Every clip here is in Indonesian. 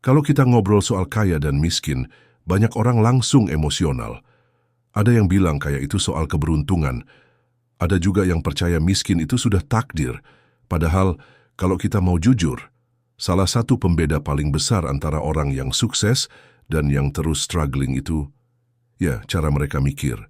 Kalau kita ngobrol soal kaya dan miskin, banyak orang langsung emosional. Ada yang bilang kaya itu soal keberuntungan. Ada juga yang percaya miskin itu sudah takdir. Padahal, kalau kita mau jujur, salah satu pembeda paling besar antara orang yang sukses dan yang terus struggling itu, ya, cara mereka mikir.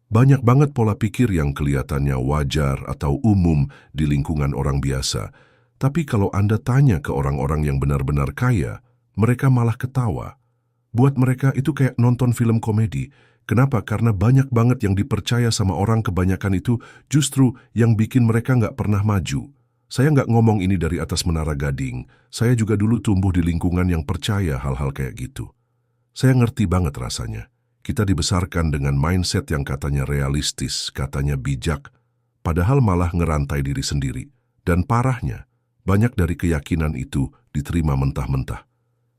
Banyak banget pola pikir yang kelihatannya wajar atau umum di lingkungan orang biasa. Tapi kalau Anda tanya ke orang-orang yang benar-benar kaya, mereka malah ketawa. Buat mereka itu kayak nonton film komedi. Kenapa? Karena banyak banget yang dipercaya sama orang, kebanyakan itu justru yang bikin mereka nggak pernah maju. Saya nggak ngomong ini dari atas menara gading. Saya juga dulu tumbuh di lingkungan yang percaya hal-hal kayak gitu. Saya ngerti banget rasanya. Kita dibesarkan dengan mindset yang katanya realistis, katanya bijak, padahal malah ngerantai diri sendiri. Dan parahnya, banyak dari keyakinan itu diterima mentah-mentah.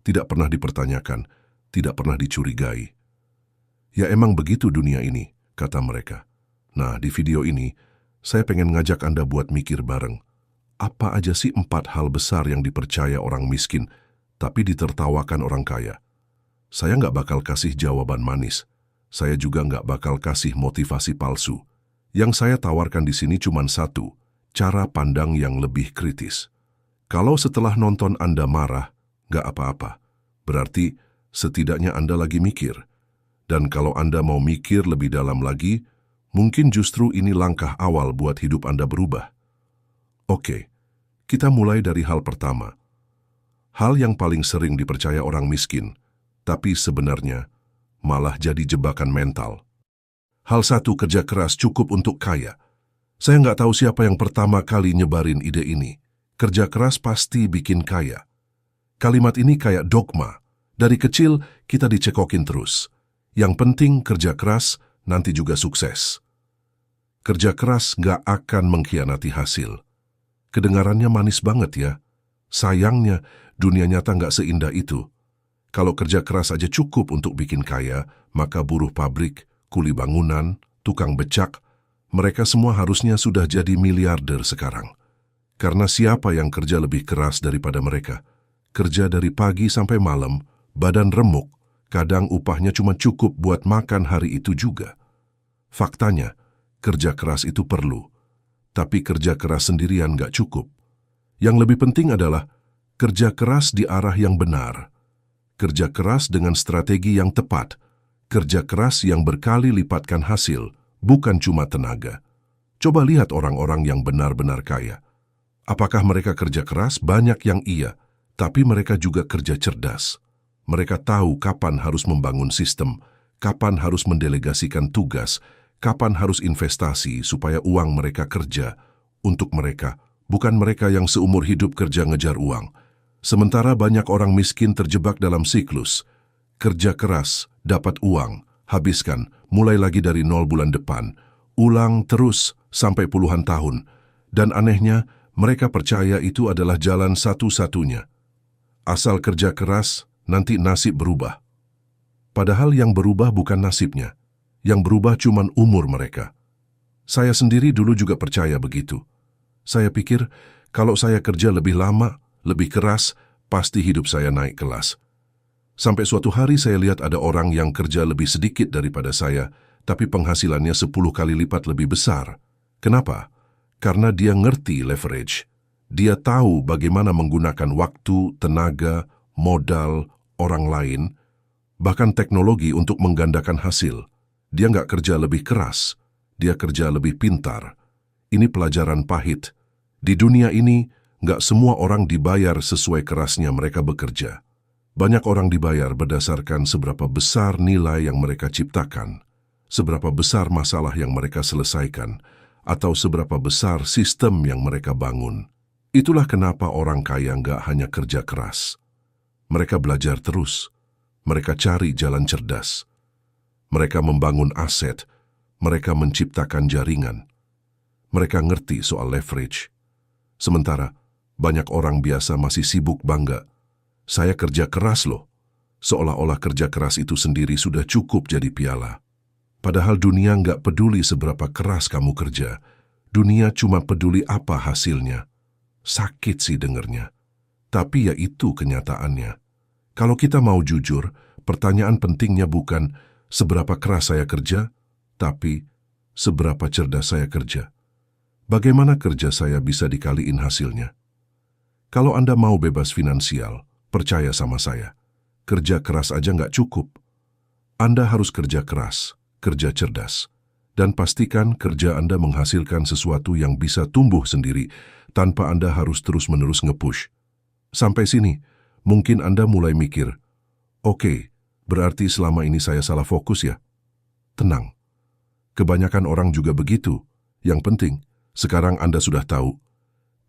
Tidak pernah dipertanyakan, tidak pernah dicurigai. Ya emang begitu dunia ini, kata mereka. Nah, di video ini, saya pengen ngajak Anda buat mikir bareng. Apa aja sih 4 hal besar yang dipercaya orang miskin, tapi ditertawakan orang kaya? Saya nggak bakal kasih jawaban manis. Saya juga nggak bakal kasih motivasi palsu. Yang saya tawarkan di sini cuma satu, cara pandang yang lebih kritis. Kalau setelah nonton Anda marah, nggak apa-apa. Berarti setidaknya Anda lagi mikir. Dan kalau Anda mau mikir lebih dalam lagi, mungkin justru ini langkah awal buat hidup Anda berubah. Oke, kita mulai dari hal pertama. Hal yang paling sering dipercaya orang miskin, tapi sebenarnya malah jadi jebakan mental. Hal satu, kerja keras cukup untuk kaya. Saya nggak tahu siapa yang pertama kali nyebarin ide ini. Kerja keras pasti bikin kaya. Kalimat ini kayak dogma. Dari kecil kita dicekokin terus. Yang penting kerja keras, nanti juga sukses. Kerja keras nggak akan mengkhianati hasil. Kedengarannya manis banget ya. Sayangnya, dunia nyata nggak seindah itu. Kalau kerja keras aja cukup untuk bikin kaya, maka buruh pabrik, kuli bangunan, tukang becak, mereka semua harusnya sudah jadi miliarder sekarang. Karena siapa yang kerja lebih keras daripada mereka? Kerja dari pagi sampai malam, badan remuk, kadang upahnya cuma cukup buat makan hari itu juga. Faktanya, kerja keras itu perlu. Tapi kerja keras sendirian nggak cukup. Yang lebih penting adalah kerja keras di arah yang benar. Kerja keras dengan strategi yang tepat. Kerja keras yang berkali lipatkan hasil, bukan cuma tenaga. Coba lihat orang-orang yang benar-benar kaya. Apakah mereka kerja keras? Banyak yang iya, tapi mereka juga kerja cerdas. Mereka tahu kapan harus membangun sistem, kapan harus mendelegasikan tugas, kapan harus investasi supaya uang mereka kerja untuk mereka, bukan mereka yang seumur hidup kerja ngejar uang. Sementara banyak orang miskin terjebak dalam siklus. Kerja keras, dapat uang, habiskan, mulai lagi dari 0 bulan depan. Ulang terus sampai puluhan tahun. Dan anehnya, mereka percaya itu adalah jalan satu-satunya. Asal kerja keras, nanti nasib berubah. Padahal yang berubah bukan nasibnya. Yang berubah cuman umur mereka. Saya sendiri dulu juga percaya begitu. Saya pikir, kalau saya kerja lebih lama, lebih keras, pasti hidup saya naik kelas. Sampai suatu hari saya lihat ada orang yang kerja lebih sedikit daripada saya, tapi penghasilannya 10 kali lipat lebih besar. Kenapa? Karena dia ngerti leverage. Dia tahu bagaimana menggunakan waktu, tenaga, modal, orang lain, bahkan teknologi untuk menggandakan hasil. Dia nggak kerja lebih keras, dia kerja lebih pintar. Ini pelajaran pahit. Di dunia ini, nggak semua orang dibayar sesuai kerasnya mereka bekerja. Banyak orang dibayar berdasarkan seberapa besar nilai yang mereka ciptakan, seberapa besar masalah yang mereka selesaikan, atau seberapa besar sistem yang mereka bangun. Itulah kenapa orang kaya nggak hanya kerja keras. Mereka belajar terus. Mereka cari jalan cerdas. Mereka membangun aset. Mereka menciptakan jaringan. Mereka ngerti soal leverage. Sementara, banyak orang biasa masih sibuk bangga. Saya kerja keras loh. Seolah-olah kerja keras itu sendiri sudah cukup jadi piala. Padahal dunia nggak peduli seberapa keras kamu kerja. Dunia cuma peduli apa hasilnya. Sakit sih dengernya. Tapi ya itu kenyataannya. Kalau kita mau jujur, pertanyaan pentingnya bukan seberapa keras saya kerja, tapi seberapa cerdas saya kerja. Bagaimana kerja saya bisa dikaliin hasilnya? Kalau Anda mau bebas finansial, percaya sama saya, kerja keras aja nggak cukup. Anda harus kerja keras, kerja cerdas, dan pastikan kerja Anda menghasilkan sesuatu yang bisa tumbuh sendiri tanpa Anda harus terus-menerus nge-push. Sampai sini, mungkin Anda mulai mikir, oke, berarti selama ini saya salah fokus ya? Tenang. Kebanyakan orang juga begitu. Yang penting, sekarang Anda sudah tahu.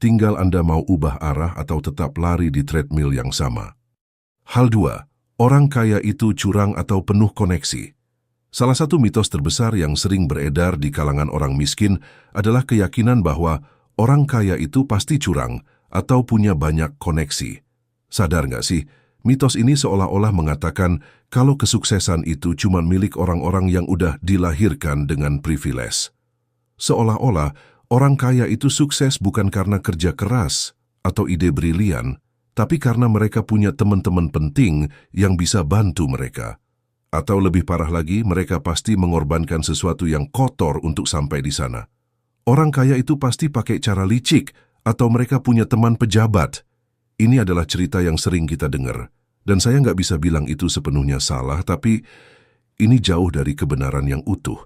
Tinggal Anda mau ubah arah atau tetap lari di treadmill yang sama. Hal 2. Orang kaya itu curang atau penuh koneksi. Salah satu mitos terbesar yang sering beredar di kalangan orang miskin adalah keyakinan bahwa orang kaya itu pasti curang atau punya banyak koneksi. Sadar nggak sih? Mitos ini seolah-olah mengatakan kalau kesuksesan itu cuma milik orang-orang yang udah dilahirkan dengan privilege. Seolah-olah orang kaya itu sukses bukan karena kerja keras atau ide brilian, tapi karena mereka punya teman-teman penting yang bisa bantu mereka. Atau lebih parah lagi, mereka pasti mengorbankan sesuatu yang kotor untuk sampai di sana. Orang kaya itu pasti pakai cara licik atau mereka punya teman pejabat. Ini adalah cerita yang sering kita dengar. Dan saya nggak bisa bilang itu sepenuhnya salah, tapi ini jauh dari kebenaran yang utuh.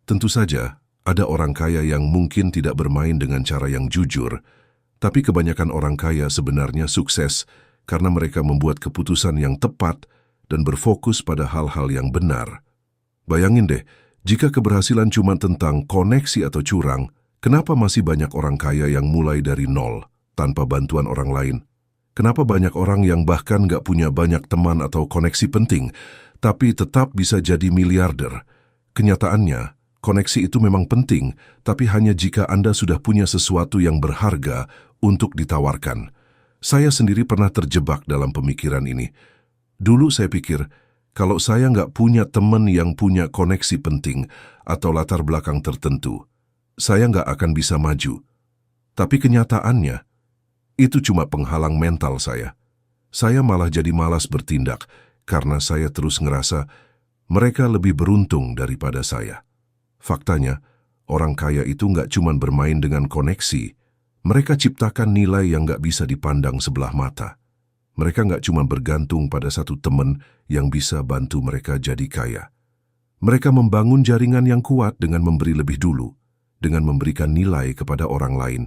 Tentu saja, ada orang kaya yang mungkin tidak bermain dengan cara yang jujur, tapi kebanyakan orang kaya sebenarnya sukses karena mereka membuat keputusan yang tepat dan berfokus pada hal-hal yang benar. Bayangin deh, jika keberhasilan cuma tentang koneksi atau curang, kenapa masih banyak orang kaya yang mulai dari nol, tanpa bantuan orang lain? Kenapa banyak orang yang bahkan nggak punya banyak teman atau koneksi penting, tapi tetap bisa jadi miliarder? Kenyataannya, koneksi itu memang penting, tapi hanya jika Anda sudah punya sesuatu yang berharga untuk ditawarkan. Saya sendiri pernah terjebak dalam pemikiran ini. Dulu saya pikir, kalau saya nggak punya teman yang punya koneksi penting atau latar belakang tertentu, saya nggak akan bisa maju. Tapi kenyataannya, itu cuma penghalang mental saya. Saya malah jadi malas bertindak karena saya terus ngerasa mereka lebih beruntung daripada saya. Faktanya, orang kaya itu nggak cuma bermain dengan koneksi, mereka ciptakan nilai yang nggak bisa dipandang sebelah mata. Mereka nggak cuma bergantung pada satu teman yang bisa bantu mereka jadi kaya. Mereka membangun jaringan yang kuat dengan memberi lebih dulu, dengan memberikan nilai kepada orang lain.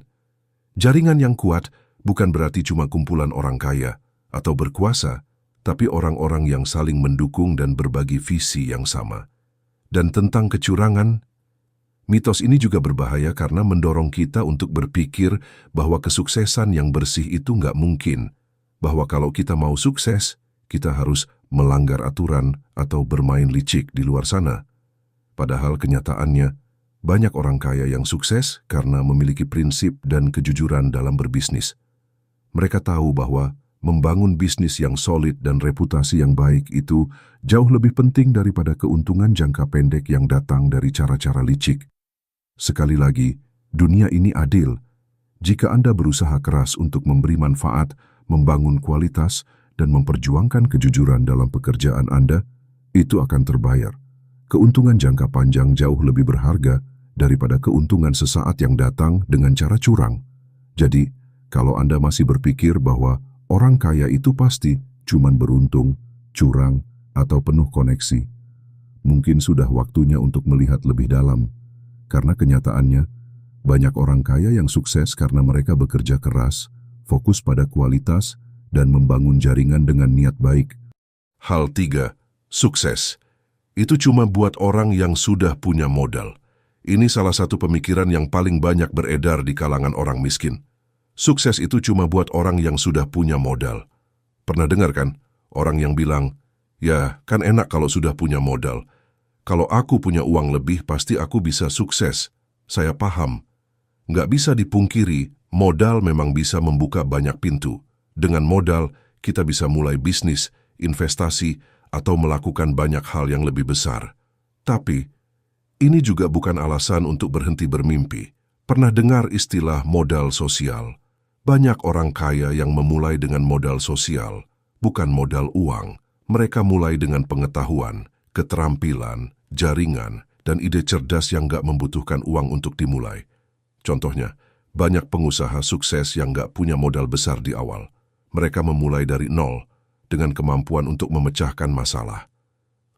Jaringan yang kuat bukan berarti cuma kumpulan orang kaya atau berkuasa, tapi orang-orang yang saling mendukung dan berbagi visi yang sama. Dan tentang kecurangan, mitos ini juga berbahaya karena mendorong kita untuk berpikir bahwa kesuksesan yang bersih itu nggak mungkin. Bahwa kalau kita mau sukses, kita harus melanggar aturan atau bermain licik di luar sana. Padahal kenyataannya, banyak orang kaya yang sukses karena memiliki prinsip dan kejujuran dalam berbisnis. Mereka tahu bahwa membangun bisnis yang solid dan reputasi yang baik itu jauh lebih penting daripada keuntungan jangka pendek yang datang dari cara-cara licik. Sekali lagi, dunia ini adil. Jika Anda berusaha keras untuk memberi manfaat, membangun kualitas, dan memperjuangkan kejujuran dalam pekerjaan Anda, itu akan terbayar. Keuntungan jangka panjang jauh lebih berharga daripada keuntungan sesaat yang datang dengan cara curang. Jadi, kalau Anda masih berpikir bahwa orang kaya itu pasti cuman beruntung, curang, atau penuh koneksi, mungkin sudah waktunya untuk melihat lebih dalam. Karena kenyataannya, banyak orang kaya yang sukses karena mereka bekerja keras, fokus pada kualitas, dan membangun jaringan dengan niat baik. Hal 3. Sukses. Itu cuma buat orang yang sudah punya modal. Ini salah satu pemikiran yang paling banyak beredar di kalangan orang miskin. Sukses itu cuma buat orang yang sudah punya modal. Pernah dengar kan? Orang yang bilang, ya kan enak kalau sudah punya modal. Kalau aku punya uang lebih, pasti aku bisa sukses. Saya paham. Nggak bisa dipungkiri, modal memang bisa membuka banyak pintu. Dengan modal, kita bisa mulai bisnis, investasi, atau melakukan banyak hal yang lebih besar. Tapi, ini juga bukan alasan untuk berhenti bermimpi. Pernah dengar istilah modal sosial? Banyak orang kaya yang memulai dengan modal sosial, bukan modal uang. Mereka mulai dengan pengetahuan, keterampilan, jaringan, dan ide cerdas yang gak membutuhkan uang untuk dimulai. Contohnya, banyak pengusaha sukses yang gak punya modal besar di awal. Mereka memulai dari nol, dengan kemampuan untuk memecahkan masalah.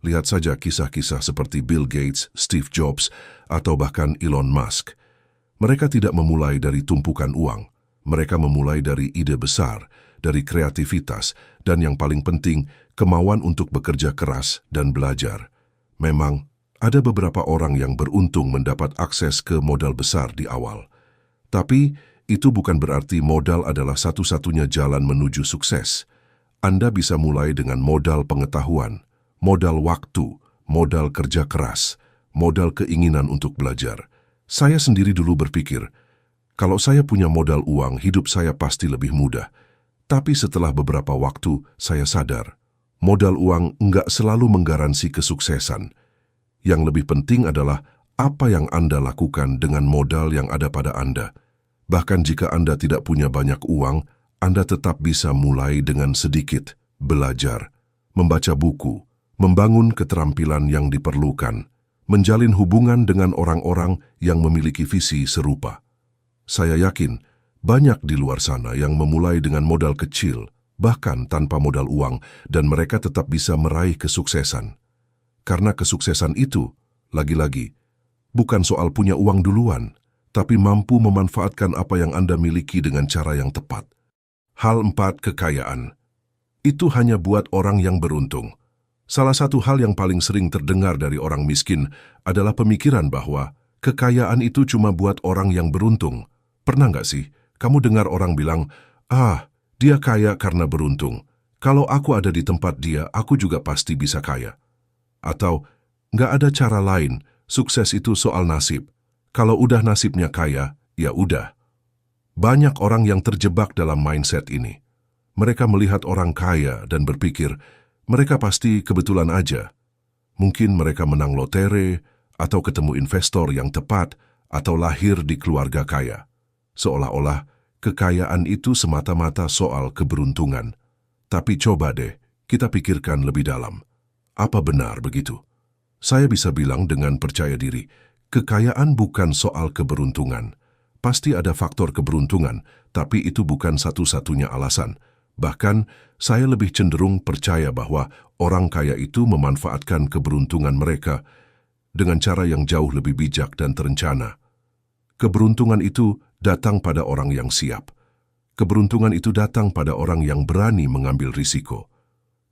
Lihat saja kisah-kisah seperti Bill Gates, Steve Jobs, atau bahkan Elon Musk. Mereka tidak memulai dari tumpukan uang. Mereka memulai dari ide besar, dari kreativitas, dan yang paling penting, kemauan untuk bekerja keras dan belajar. Memang, ada beberapa orang yang beruntung mendapat akses ke modal besar di awal. Tapi, itu bukan berarti modal adalah satu-satunya jalan menuju sukses. Anda bisa mulai dengan modal pengetahuan, modal waktu, modal kerja keras, modal keinginan untuk belajar. Saya sendiri dulu berpikir, kalau saya punya modal uang, hidup saya pasti lebih mudah. Tapi setelah beberapa waktu, saya sadar, modal uang enggak selalu menggaransi kesuksesan. Yang lebih penting adalah apa yang Anda lakukan dengan modal yang ada pada Anda. Bahkan jika Anda tidak punya banyak uang, Anda tetap bisa mulai dengan sedikit, belajar, membaca buku, membangun keterampilan yang diperlukan, menjalin hubungan dengan orang-orang yang memiliki visi serupa. Saya yakin banyak di luar sana yang memulai dengan modal kecil, bahkan tanpa modal uang, dan mereka tetap bisa meraih kesuksesan. Karena kesuksesan itu, lagi-lagi, bukan soal punya uang duluan, tapi mampu memanfaatkan apa yang Anda miliki dengan cara yang tepat. Hal 4, kekayaan. Itu hanya buat orang yang beruntung. Salah satu hal yang paling sering terdengar dari orang miskin adalah pemikiran bahwa kekayaan itu cuma buat orang yang beruntung. Pernah nggak sih, kamu dengar orang bilang, dia kaya karena beruntung. Kalau aku ada di tempat dia, aku juga pasti bisa kaya. Atau, nggak ada cara lain, sukses itu soal nasib. Kalau udah nasibnya kaya, ya udah. Banyak orang yang terjebak dalam mindset ini. Mereka melihat orang kaya dan berpikir, mereka pasti kebetulan aja. Mungkin mereka menang lotre, atau ketemu investor yang tepat, atau lahir di keluarga kaya. Seolah-olah kekayaan itu semata-mata soal keberuntungan. Tapi coba deh, kita pikirkan lebih dalam. Apa benar begitu? Saya bisa bilang dengan percaya diri, kekayaan bukan soal keberuntungan. Pasti ada faktor keberuntungan, tapi itu bukan satu-satunya alasan. Bahkan, saya lebih cenderung percaya bahwa orang kaya itu memanfaatkan keberuntungan mereka dengan cara yang jauh lebih bijak dan terencana. Keberuntungan itu datang pada orang yang siap. Keberuntungan itu datang pada orang yang berani mengambil risiko.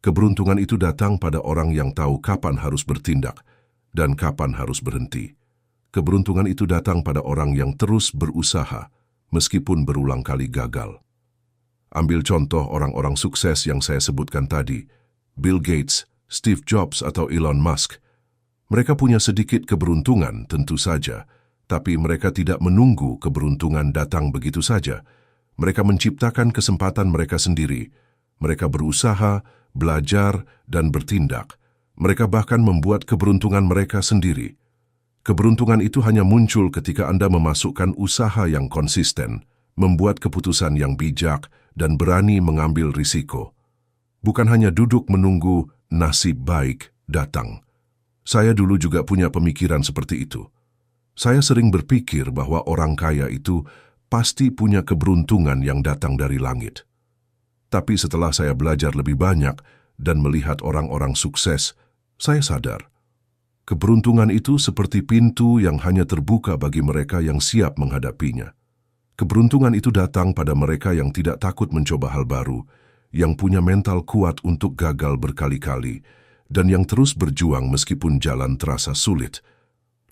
Keberuntungan itu datang pada orang yang tahu kapan harus bertindak dan kapan harus berhenti. Keberuntungan itu datang pada orang yang terus berusaha meskipun berulang kali gagal. Ambil contoh orang-orang sukses yang saya sebutkan tadi, Bill Gates, Steve Jobs atau Elon Musk. Mereka punya sedikit keberuntungan tentu saja, tapi mereka tidak menunggu keberuntungan datang begitu saja. Mereka menciptakan kesempatan mereka sendiri. Mereka berusaha, belajar, dan bertindak. Mereka bahkan membuat keberuntungan mereka sendiri. Keberuntungan itu hanya muncul ketika Anda memasukkan usaha yang konsisten, membuat keputusan yang bijak, dan berani mengambil risiko. Bukan hanya duduk menunggu nasib baik datang. Saya dulu juga punya pemikiran seperti itu. Saya sering berpikir bahwa orang kaya itu pasti punya keberuntungan yang datang dari langit. Tapi setelah saya belajar lebih banyak dan melihat orang-orang sukses, saya sadar, keberuntungan itu seperti pintu yang hanya terbuka bagi mereka yang siap menghadapinya. Keberuntungan itu datang pada mereka yang tidak takut mencoba hal baru, yang punya mental kuat untuk gagal berkali-kali, dan yang terus berjuang meskipun jalan terasa sulit.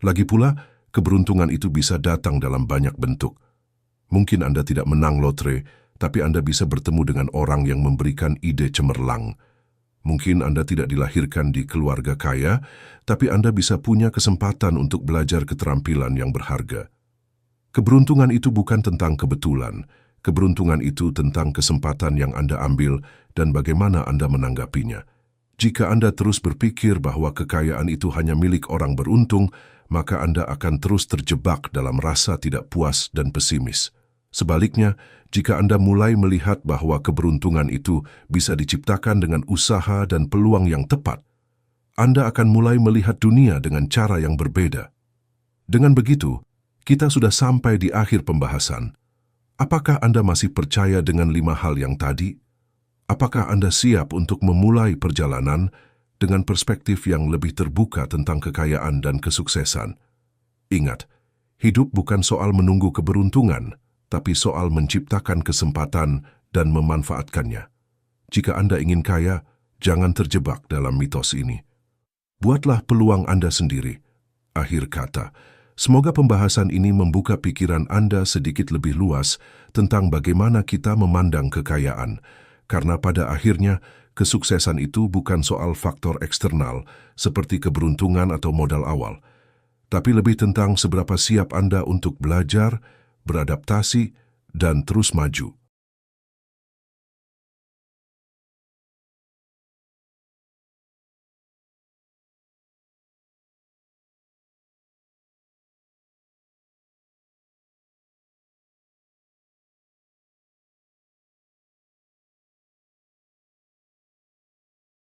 Lagi pula, keberuntungan itu bisa datang dalam banyak bentuk. Mungkin Anda tidak menang lotre, tapi Anda bisa bertemu dengan orang yang memberikan ide cemerlang. Mungkin Anda tidak dilahirkan di keluarga kaya, tapi Anda bisa punya kesempatan untuk belajar keterampilan yang berharga. Keberuntungan itu bukan tentang kebetulan. Keberuntungan itu tentang kesempatan yang Anda ambil dan bagaimana Anda menanggapinya. Jika Anda terus berpikir bahwa kekayaan itu hanya milik orang beruntung, maka Anda akan terus terjebak dalam rasa tidak puas dan pesimis. Sebaliknya, jika Anda mulai melihat bahwa keberuntungan itu bisa diciptakan dengan usaha dan peluang yang tepat, Anda akan mulai melihat dunia dengan cara yang berbeda. Dengan begitu, kita sudah sampai di akhir pembahasan. Apakah Anda masih percaya dengan 5 hal yang tadi? Apakah Anda siap untuk memulai perjalanan dengan perspektif yang lebih terbuka tentang kekayaan dan kesuksesan? Ingat, hidup bukan soal menunggu keberuntungan, tapi soal menciptakan kesempatan dan memanfaatkannya. Jika Anda ingin kaya, jangan terjebak dalam mitos ini. Buatlah peluang Anda sendiri. Akhir kata, semoga pembahasan ini membuka pikiran Anda sedikit lebih luas tentang bagaimana kita memandang kekayaan, karena pada akhirnya kesuksesan itu bukan soal faktor eksternal seperti keberuntungan atau modal awal, tapi lebih tentang seberapa siap Anda untuk belajar, beradaptasi, dan terus maju.